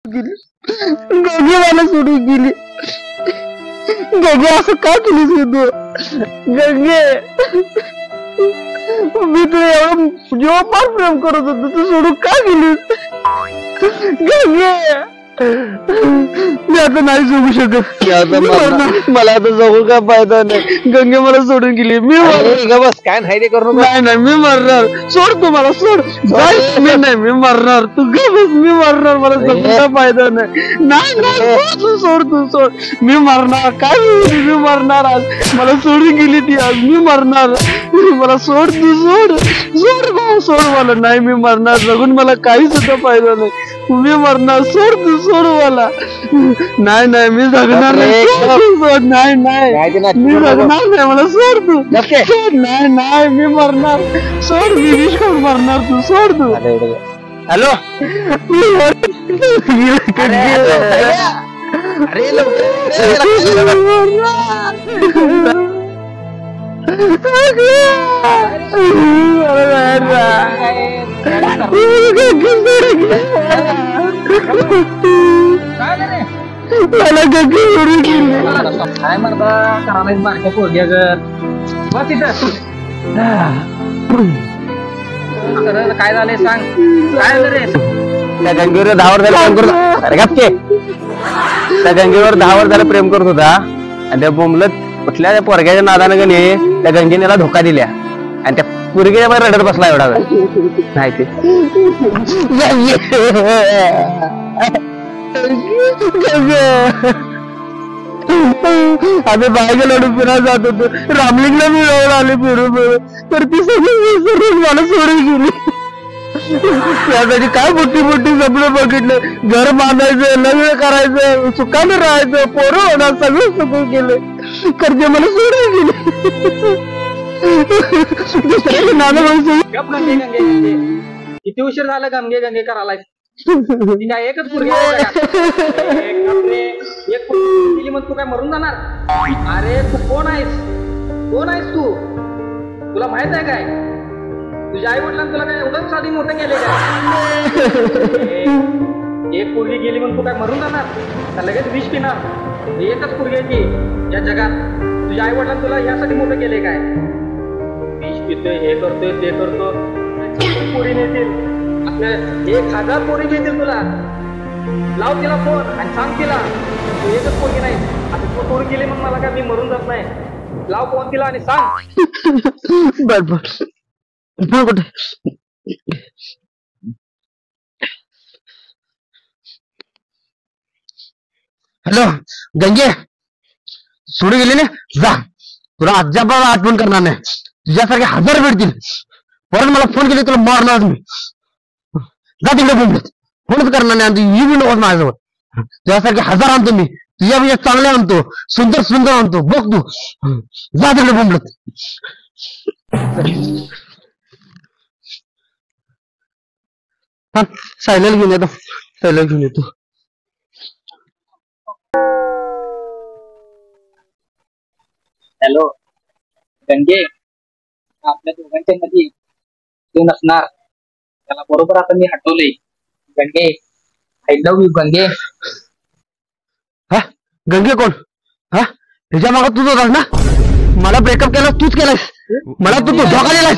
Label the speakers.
Speaker 1: गेली गंगे मला सोडून गेली. गंगे असं का केलीस तू गंगे? मी तुला एवढं जीवापार प्रेम करत होतो, तू सोडून का गेलीस गंगे? मी आता नाही जगू शकत. मला आता जगू काय फायदा नाही. गंगे मला सोडून गेली. मी
Speaker 2: बस काय नाही ते करू.
Speaker 1: नाही मी मरणार. सोड तू मला सोड. मी नाही मी मरणार. तू ग बस. मी मरणार. मला जगूचा फायदा नाही. तू सोड तू सोड. मी मरणार. काय मी मरणार आज. मला सोडून गेली ती आज. मी मरणार. मला सोड तू सोड. सोड भाऊ सोड मला. नाही मी मरणार. जगून मला काही सुद्धा फायदा नाही. मी मरणार. सोड तू सोड मला. नाही मी जगणार नाही. सोड नाही मी जगणार नाही. मला सोड तू. सोड नाही मी मरणार. सोड मी विष करून मरणार. तू सोड तू.
Speaker 2: हॅलो
Speaker 1: मला गंगे सोडून गेली.
Speaker 2: काय म्हणता करायला मार्ग पोरग्या बस तिथं. काय झालंय सांग. काय झालं रे?
Speaker 1: त्या गंगेवर 10 वर्ष झालं प्रेम करत. अरे गप्पे. त्या गंगेवर 10 वर्ष झालं प्रेम करत होता आणि त्या बोंबलत कुठल्या त्या पोरग्याच्या नादानं गणे त्या गंगेनेला धोका दिल्या आणि त्या पोरगीच्या बाहेर रडत बसला एवढा वेळ. नाही ते आम्ही बाहेर लढून फिरायला जात होतो. रामलिंगला मी जवळ आले फिरून तर ती सगळी मला सोडून गेली. त्यासाठी काय मोठी स्वप्न बघितलं. घर बांधायचं, लग्न करायचं, सुखानं राहायचं, पोरं होणार, सगळं सुखून केलं. कर्ज मला सोडून गेले. दुसऱ्याचं नाणं
Speaker 2: किती उशीर झाला गंगे करायला. काय एकच पोरगी एक पोरगी मग तू काय मरून जाणार. अरे तू कोण आहेस तू? तुला माहित आहे काय तुझ्या आई वडिलांनी तुला काय एवढंच साधी मोठं केले काय? एक पोरगी गेली म्हणून तू काय मरून जाणार का लगेच विष पिणार? एकच पोरगी आहे की या जगात. तुझ्या आई वडिलांनी तुला यासाठी मोठं केले काय? विष पितोय, हे करतोय, ते करतो. पोरी नेतील आपल्या 1000 पोरी नेतील तुला. लाव तिला फोन आणि सांग तिला तू एकच पोरगी नाही. आता तू पोरगी गेली मग मला काय मी मरून जात नाही. लाव फोन तिला आणि सांग.
Speaker 1: बर हॅलो गंगे सोडून गेली ना. जा तुला अजिबात आठवण करणार नाही. तुझ्यासारखे 1000 भेटतील. परत मला फोन केले तुला मारणार मी. जा तिकडे बोंबलत. फोनच करणार नाही. ही बी नको माझ्याजवळ. तुझ्यासारखे 1000 आणतो मी. तुझ्यापेक्षा चांगले आणतो. सुंदर आणतो. बघ तू. जा तिकडे बोंबलत. सायलेंट घेऊन येतो. सायलेंट घेऊन येतो.
Speaker 2: हॅलो गंगे आपल्या दोघांच्या मध्ये तू नसणार. त्याला बरोबर आता मी हटवले. गंगे आय लव्ह यू गंगे.
Speaker 1: हा गंगे कोण? हा त्याच्या मागं तूच होतास ना. मला ब्रेकअप केला तूच केलास. मला तू धोका दिलास.